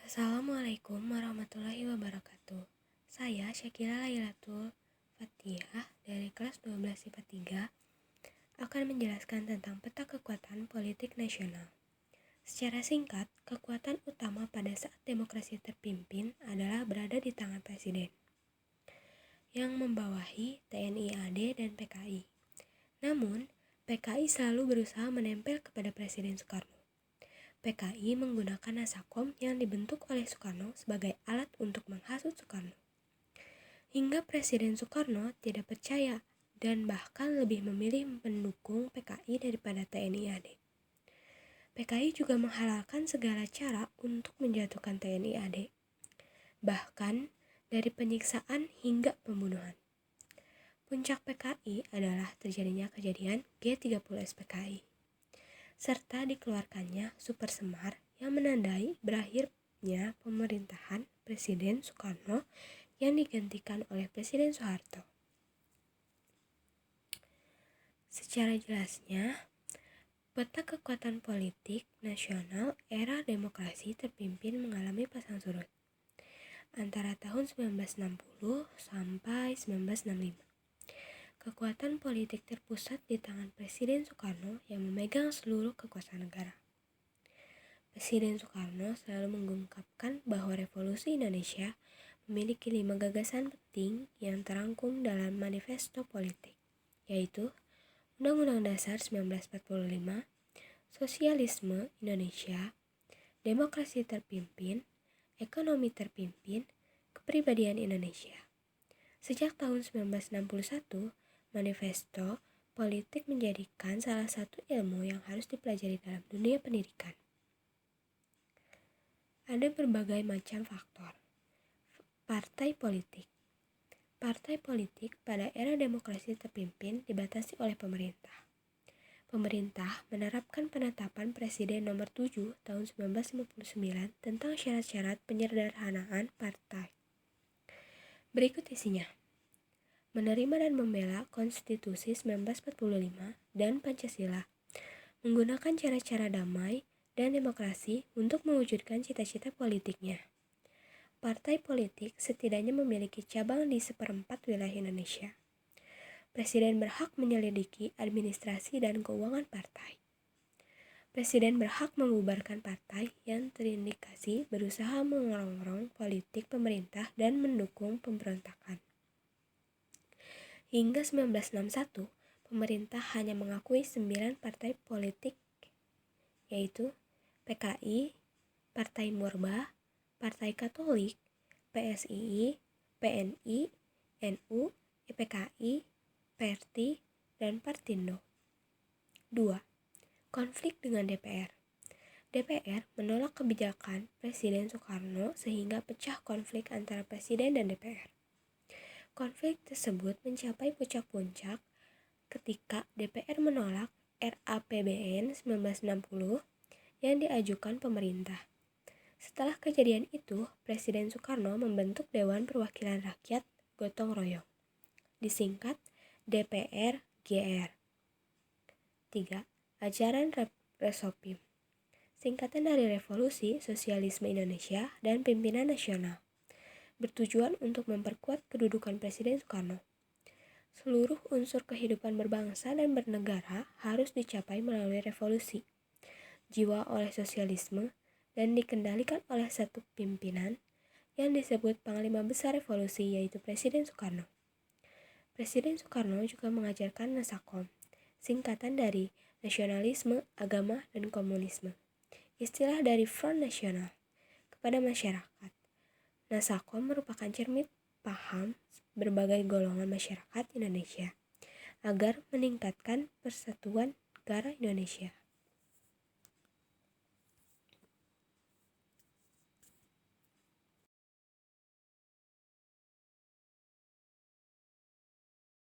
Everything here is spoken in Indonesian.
Assalamualaikum warahmatullahi wabarakatuh. Saya Syakila Lailatul Fatihah dari kelas 12 IPA 3 akan menjelaskan tentang peta kekuatan politik nasional. Secara singkat, kekuatan utama pada saat demokrasi terpimpin adalah berada di tangan presiden yang membawahi TNI AD dan PKI. Namun, PKI selalu berusaha menempel kepada Presiden Soekarno. PKI menggunakan Nasakom yang dibentuk oleh Soekarno sebagai alat untuk menghasut Soekarno. Hingga Presiden Soekarno tidak percaya dan bahkan lebih memilih mendukung PKI daripada TNI AD. PKI juga menghalalkan segala cara untuk menjatuhkan TNI AD, bahkan dari penyiksaan hingga pembunuhan. Puncak PKI adalah terjadinya kejadian G30S PKI, serta dikeluarkannya Super Semar yang menandai berakhirnya pemerintahan Presiden Soekarno yang digantikan oleh Presiden Soeharto. Secara jelasnya, peta kekuatan politik nasional era demokrasi terpimpin mengalami pasang surut antara tahun 1960 sampai 1965. Kekuatan politik terpusat di tangan Presiden Soekarno yang memegang seluruh kekuasaan negara. Presiden Soekarno selalu mengungkapkan bahwa revolusi Indonesia memiliki 5 gagasan penting yang terangkum dalam manifesto politik, yaitu Undang-Undang Dasar 1945, Sosialisme Indonesia, Demokrasi Terpimpin, Ekonomi Terpimpin, Kepribadian Indonesia. Sejak tahun 1961, manifesto politik menjadikan salah satu ilmu yang harus dipelajari dalam dunia pendidikan. Ada berbagai macam faktor. Partai politik. Partai politik pada era demokrasi terpimpin dibatasi oleh pemerintah. Pemerintah menerapkan penetapan Presiden nomor 7 tahun 1959 tentang syarat-syarat penyederhanaan partai. Berikut isinya. Menerima dan membela Konstitusi 1945 dan Pancasila, menggunakan cara-cara damai dan demokrasi untuk mewujudkan cita-cita politiknya. Partai politik setidaknya memiliki cabang di 1/4 wilayah Indonesia. Presiden berhak menyelidiki administrasi dan keuangan partai. Presiden berhak membubarkan partai yang terindikasi berusaha mengontrol politik pemerintah dan mendukung pemberontakan. Hingga 1961, pemerintah hanya mengakui 9 partai politik, yaitu PKI, Partai Murba, Partai Katolik, PSII, PNI, NU, IPKI, PERTI, dan Partindo. 2. Konflik dengan DPR. DPR menolak kebijakan Presiden Soekarno sehingga pecah konflik antara Presiden dan DPR. Konflik tersebut mencapai puncak-puncak ketika DPR menolak RAPBN 1960 yang diajukan pemerintah. Setelah kejadian itu, Presiden Soekarno membentuk Dewan Perwakilan Rakyat Gotong Royong, disingkat DPR-GR. 3. Ajaran Resopim, singkatan dari Revolusi Sosialisme Indonesia dan Pimpinan Nasional, bertujuan untuk memperkuat kedudukan Presiden Soekarno. Seluruh unsur kehidupan berbangsa dan bernegara harus dicapai melalui revolusi, jiwa oleh sosialisme, dan dikendalikan oleh satu pimpinan yang disebut Panglima Besar Revolusi, yaitu Presiden Soekarno. Presiden Soekarno juga mengajarkan Nasakom, singkatan dari Nasionalisme, Agama, dan Komunisme, istilah dari Front Nasional, kepada masyarakat. Nasakom merupakan cermin paham berbagai golongan masyarakat Indonesia agar meningkatkan persatuan negara Indonesia.